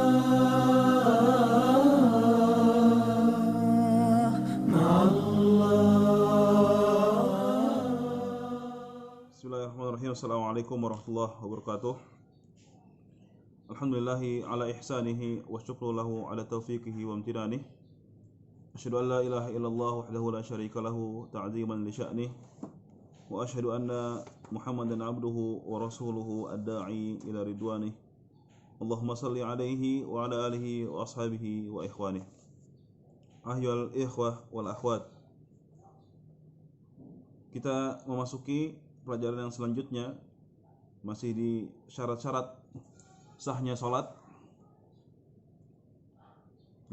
Bismillahirrahmanirrahim. Assalamualaikum warahmatullahi wabarakatuh. Alhamdulillahi ala ihsanihi wa syukru lahu ala taufiqihi wa amtinanih. Asyhadu an la ilaha illallah wahdahu la syarika lahu ta'ziman li sya'nih. Wa asyhadu anna Muhammadan abduhu wa rasuluhu ad-da'i ila ridwanih. Allahumma salli alaihi wa ala alihi wa ashabihi wa ikhwanih. Ayyuhal ikhwah wal akhwat. Kita memasuki pelajaran yang selanjutnya, masih di syarat-syarat sahnya salat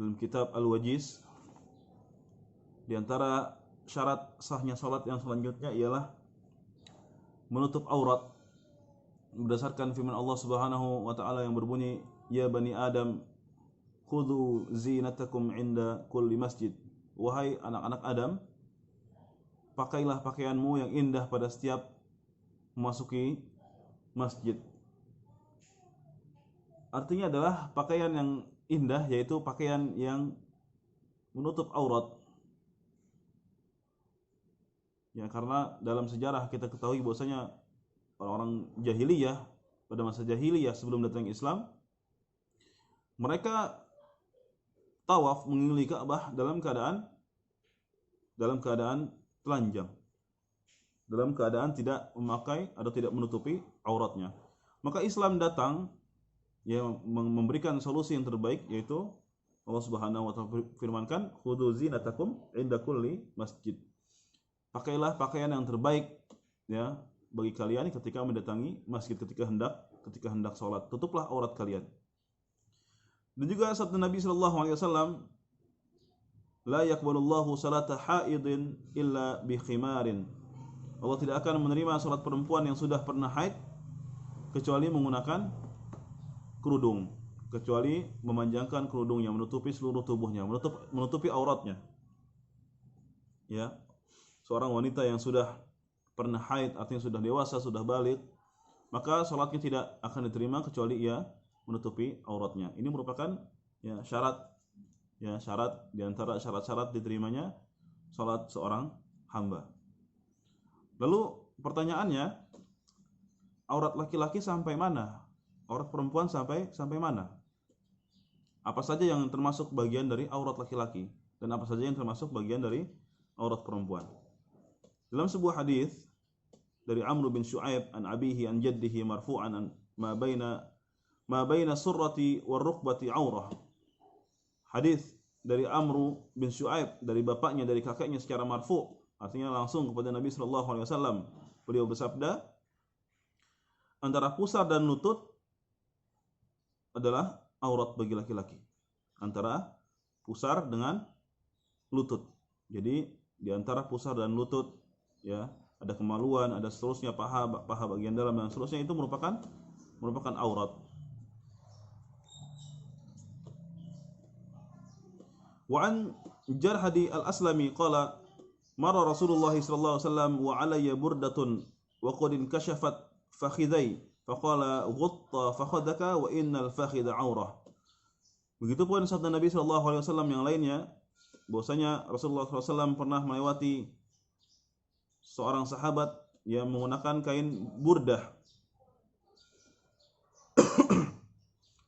dalam kitab Al-Wajiz. Di antara syarat sahnya salat yang selanjutnya ialah menutup aurat berdasarkan firman Allah Subhanahu wa taala yang berbunyi, ya bani Adam khudhu zinatakum inda kulli masjid. Wahai anak-anak Adam, pakailah pakaianmu yang indah pada setiap memasuki masjid. Artinya adalah pakaian yang indah, yaitu pakaian yang menutup aurat. Ya, karena dalam sejarah kita ketahui bahwasanya orang-orang jahiliyah, pada masa jahiliyah sebelum datang Islam, mereka tawaf mengelilingi Ka'bah dalam keadaan telanjang, dalam keadaan tidak memakai atau tidak menutupi auratnya. Maka Islam datang memberikan solusi yang terbaik, yaitu Allah Subhanahu wa taala firmankan, khudzu zinatakum inda kulli masjid. Pakailah pakaian yang terbaik ya bagi kalian ketika mendatangi masjid, ketika hendak salat. Tutuplah aurat kalian. Dan juga sabda Nabi sallallahu alaihi wasallam, la yaqbalullahu salata haidin illa bi khimarin. Allah tidak akan menerima salat perempuan yang sudah pernah haid kecuali menggunakan kerudung, kecuali memanjangkan kerudungnya, menutupi seluruh tubuhnya, menutupi auratnya. Ya. Seorang wanita yang sudah pernah haid, artinya sudah dewasa, sudah baligh, maka salatnya tidak akan diterima kecuali ia menutupi auratnya. Ini merupakan syarat di antara syarat-syarat diterimanya salat seorang hamba. Lalu pertanyaannya, aurat laki-laki sampai mana? Aurat perempuan sampai mana? Apa saja yang termasuk bagian dari aurat laki-laki dan apa saja yang termasuk bagian dari aurat perempuan? Dalam sebuah hadis dari Amr bin Shu'aib an abihi an jaddihi marfu'an an ma baina surrati war rukbati aurah. Hadis dari Amr bin Shu'aib dari bapaknya, dari kakeknya secara marfu', artinya langsung kepada Nabi sallallahu alaihi wasallam. Beliau bersabda, antara pusar dan lutut adalah aurat bagi laki-laki. Antara pusar dengan lutut. Jadi di antara pusar dan lutut ya, ada kemaluan, ada seterusnya paha bagian dalam dan seterusnya, itu merupakan aurat. Wa an Jarhadi al-Aslami qala mara Rasulullah sallallahu alaihi wasallam wa alayya burdatun wa qad inkashafat fakhidai faqala ghutta fakhadaka wa innal fakhidha aurah. Begitupun sabda Nabi sallallahu alaihi wasallam yang lainnya, bahwasanya Rasulullah sallallahu alaihi wasallam pernah melewati seorang sahabat yang menggunakan kain burdah.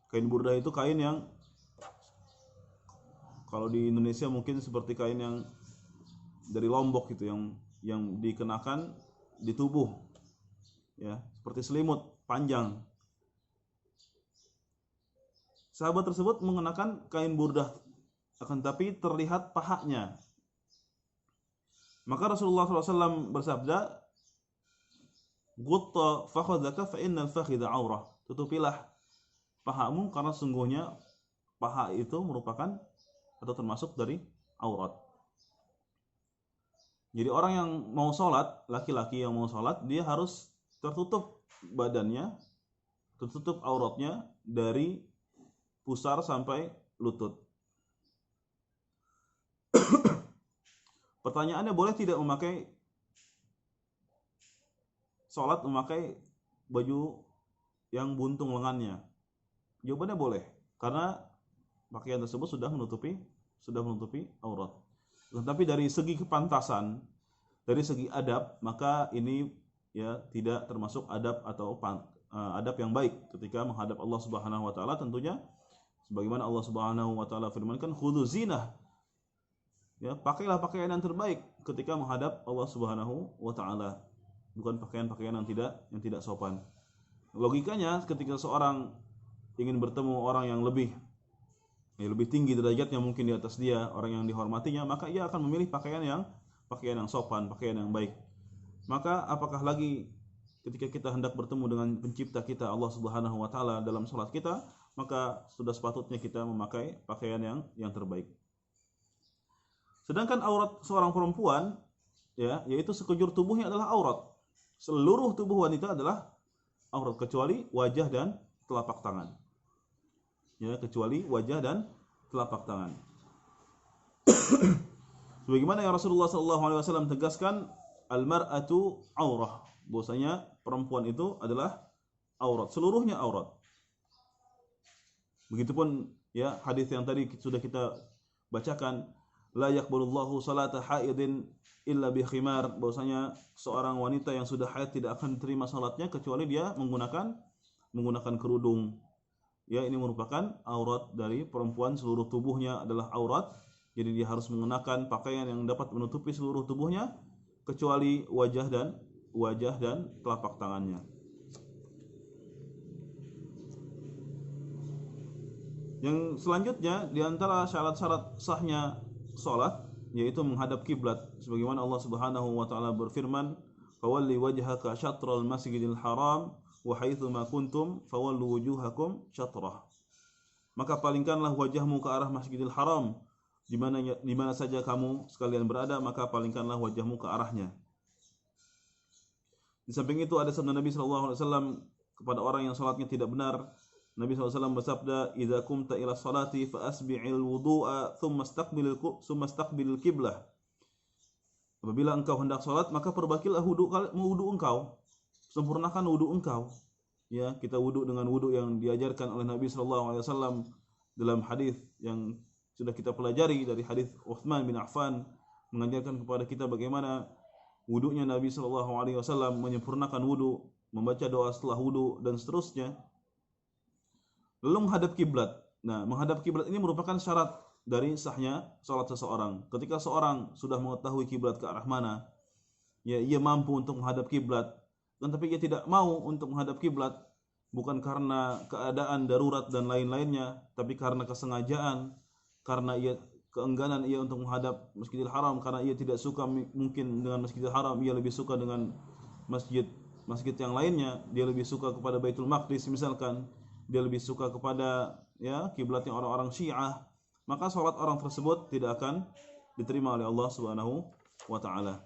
Kain burdah itu kain yang kalau di Indonesia mungkin seperti kain yang dari Lombok gitu, yang dikenakan di tubuh, ya, seperti selimut panjang. Sahabat tersebut mengenakan kain burdah, akan tapi terlihat pahanya. Maka Rasulullah SAW bersabda, "Gutta fakhadaka fa innal fakhidha aurah." Tutupilah pahamu karena sungguhnya paha itu merupakan atau termasuk dari aurat. Jadi orang yang mau sholat, laki-laki yang mau sholat, dia harus tertutup badannya, tertutup auratnya dari pusar sampai lutut. Pertanyaannya, boleh tidak memakai sholat memakai baju yang buntung lengannya? Jawabannya boleh. karena pakaian tersebut sudah menutupi aurat. Tetapi dari segi kepantasan, dari segi adab, maka ini ya tidak termasuk adab atau adab yang baik ketika menghadap Allah Subhanahu wa taala. Tentunya sebagaimana Allah Subhanahu wa taala firmankan, khudzu zinah. Ya, pakailah pakaian yang terbaik ketika menghadap Allah Subhanahu wa taala. Bukan pakaian-pakaian yang tidak sopan. Logikanya ketika seorang ingin bertemu orang yang lebih tinggi derajatnya mungkin di atas dia, orang yang dihormatinya, maka ia akan memilih pakaian yang sopan, pakaian yang baik. Maka apakah lagi ketika kita hendak bertemu dengan pencipta kita Allah Subhanahu wa taala dalam salat kita, maka sudah sepatutnya kita memakai pakaian yang terbaik. Sedangkan aurat seorang perempuan ya, yaitu sekujur tubuhnya adalah aurat. Seluruh tubuh wanita adalah aurat kecuali wajah dan telapak tangan. Ya, kecuali wajah dan telapak tangan. Sebagaimana yang Rasulullah SAW tegaskan, al-mar'atu aurah, bahwasanya perempuan itu adalah aurat, seluruhnya aurat. Begitupun ya hadis yang tadi sudah kita bacakan, la yaqbalullahu salata haidin illa bi khimar, bahwasanya seorang wanita yang sudah haid tidak akan diterima salatnya kecuali dia menggunakan kerudung. Ya, ini merupakan aurat dari perempuan, seluruh tubuhnya adalah aurat. Jadi dia harus mengenakan pakaian yang dapat menutupi seluruh tubuhnya kecuali wajah dan telapak tangannya. Yang selanjutnya di antara syarat-syarat sahnya salat yaitu menghadap kiblat, sebagaimana Allah Subhanahu wa taala berfirman, "Fawalli wajhaka syatral masjidil haram wa haitsu ma kuntum fawallu wujuhakum syatrah." Maka palingkanlah wajahmu ke arah Masjidil Haram, di mana saja kamu sekalian berada, maka palingkanlah wajahmu ke arahnya. Di samping itu ada sabda Nabi sallallahu alaihi wasallam kepada orang yang salatnya tidak benar. Nabi SAW bersabda, "Idza qumta ila salati fa asbi'il wudu'a thumma istaqbilil qiblah." Apabila engkau hendak salat, maka perbaikilah wudu engkau. Sempurnakan wudu engkau. Ya, kita wudu dengan wudu yang diajarkan oleh Nabi sallallahu alaihi wasallam dalam hadis yang sudah kita pelajari dari hadis Utsman bin Affan, mengajarkan kepada kita bagaimana wudunya Nabi sallallahu alaihi wasallam, menyempurnakan wudu, membaca doa setelah wudu dan seterusnya. Lalu menghadap kiblat. Nah, menghadap kiblat ini merupakan syarat dari sahnya salat seseorang. Ketika seorang sudah mengetahui kiblat ke arah mana, ya ia mampu untuk menghadap kiblat, dan tapi ia tidak mau untuk menghadap kiblat bukan karena keadaan darurat dan lain-lainnya, tapi karena kesengajaan, karena keengganan ia untuk menghadap Masjidil Haram, karena ia tidak suka mungkin dengan Masjidil Haram, ia lebih suka dengan masjid yang lainnya, dia lebih suka kepada Baitul Maqdis misalkan, dia lebih suka kepada ya kiblatnya orang-orang Syiah, maka salat orang tersebut tidak akan diterima oleh Allah Subhanahu wa taala.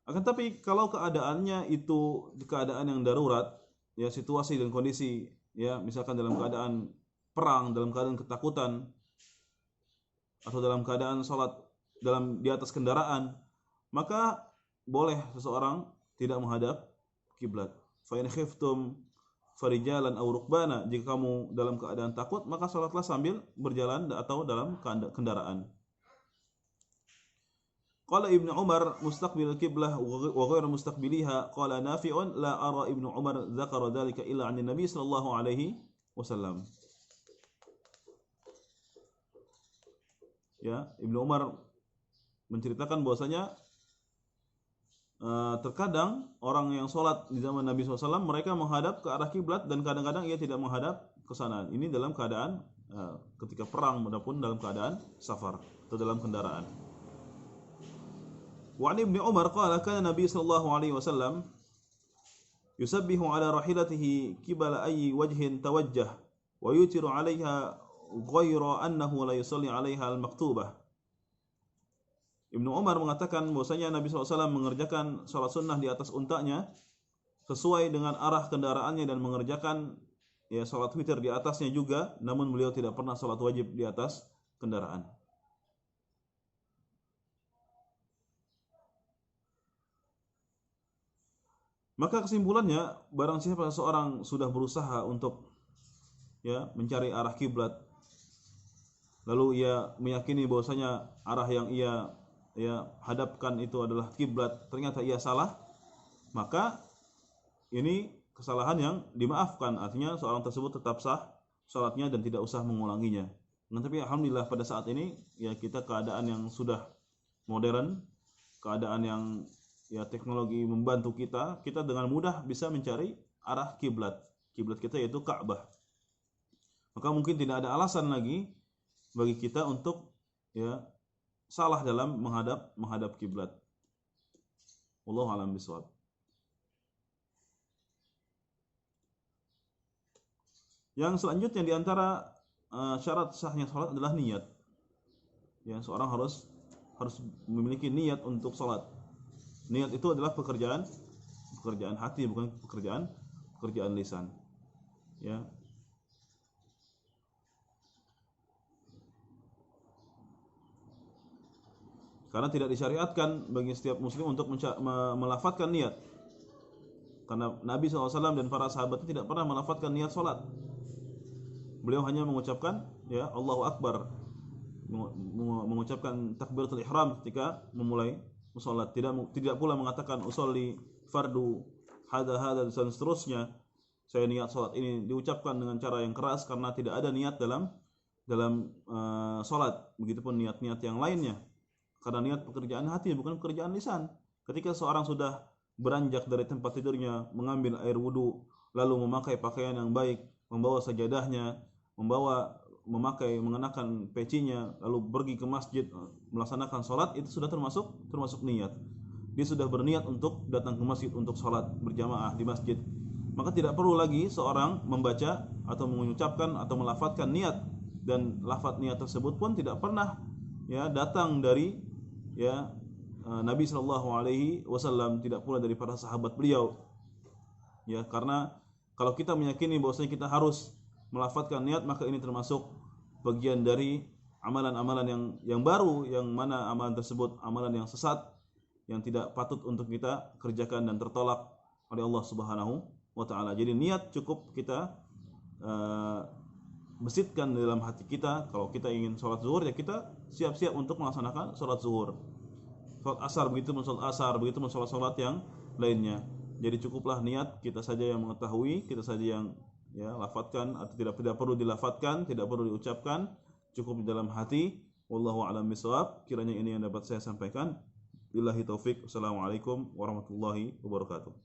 Akan tapi kalau keadaannya itu keadaan yang darurat, ya situasi dan kondisi, ya misalkan dalam keadaan perang, dalam keadaan ketakutan, atau dalam keadaan salat di atas kendaraan, maka boleh seseorang tidak menghadap kiblat. Fa in khiftum farijalan aw rukbana, jika kamu dalam keadaan takut, maka salatlah sambil berjalan atau dalam kendaraan. Qala Ibnu Umar mustaqbil al-qiblah wa ghairu mustaqbiliha, qala Nafi'un la ara Ibnu Umar dzakara dzalika illa 'an Nabi sallallahu alaihi wasallam. Ya, Ibnu Umar menceritakan bahwasanya terkadang orang yang sholat di zaman Nabi SAW mereka menghadap ke arah kiblat dan kadang-kadang ia tidak menghadap ke sana. Ini dalam keadaan ketika perang maupun dalam keadaan safar atau dalam kendaraan. Wa an Ibnu Umar qala kana Nabi sallallahu alaihi wasallam yusabbihu ala rahilatihi qibala ayyi wajhin tawajjah wa yutiru 'alaiha ghayra annahu la yusalli 'alaiha al-maktubah. Ibnu Umar mengatakan bahwasanya Nabi SAW mengerjakan salat sunnah di atas untanya sesuai dengan arah kendaraannya dan mengerjakan ya salat witir di atasnya juga, namun beliau tidak pernah salat wajib di atas kendaraan. Maka kesimpulannya, barang siapa seorang sudah berusaha untuk ya mencari arah kiblat, lalu ia meyakini bahwasanya arah yang ia hadapkan itu adalah kiblat, ternyata ia salah, maka ini kesalahan yang dimaafkan. Artinya seorang tersebut tetap sah salatnya dan tidak usah mengulanginya. Nah, tapi alhamdulillah pada saat ini ya kita keadaan yang sudah modern, keadaan yang ya teknologi membantu kita dengan mudah bisa mencari arah kiblat. Kiblat kita yaitu Ka'bah. Maka mungkin tidak ada alasan lagi bagi kita untuk ya salah dalam menghadap kiblat. Wallahu a'lam bishawab. Yang selanjutnya di antara syarat sahnya salat adalah niat. Ya, seorang harus memiliki niat untuk salat. Niat itu adalah pekerjaan hati, bukan pekerjaan lisan. Ya. Karena tidak disyariatkan bagi setiap muslim untuk melafadzkan niat. Karena Nabi SAW dan para sahabatnya tidak pernah melafadzkan niat salat. Beliau hanya mengucapkan ya Allahu Akbar, mengucapkan takbiratul ihram ketika memulai salat. Tidak pula mengatakan usolli fardu hada dan seterusnya. Saya niat salat ini diucapkan dengan cara yang keras karena tidak ada niat dalam salat. Begitupun niat-niat yang lainnya. Karena niat pekerjaan hati bukan pekerjaan lisan. Ketika seorang sudah beranjak dari tempat tidurnya, mengambil air wudu, lalu memakai pakaian yang baik, membawa sajadahnya, mengenakan pecinya, lalu pergi ke masjid melaksanakan sholat, itu sudah termasuk niat. Dia sudah berniat untuk datang ke masjid untuk sholat berjamaah di masjid. Maka tidak perlu lagi seorang membaca atau mengucapkan atau melafadzkan niat, dan lafadz niat tersebut pun tidak pernah ya datang dari Nabi SAW, tidak pula dari para sahabat beliau. Ya, karena kalau kita meyakini bahwasanya kita harus melafadzkan niat, maka ini termasuk bagian dari amalan-amalan yang baru, yang mana amalan tersebut amalan yang sesat, yang tidak patut untuk kita kerjakan dan tertolak oleh Allah Subhanahu wa taala. Jadi niat cukup kita besitkan dalam hati kita. Kalau kita ingin sholat zuhur, ya kita siap-siap untuk melaksanakan sholat zuhur. Sholat asar begitu, sholat asar begitu, sholat yang lainnya. Jadi cukuplah niat kita saja yang mengetahui, kita saja yang lafadzkan, atau tidak perlu dilafadzkan, tidak perlu diucapkan, cukup di dalam hati. Wallahu a'lam bishawab. Kiranya ini yang dapat saya sampaikan. Billahi taufik. Assalamualaikum warahmatullahi wabarakatuh.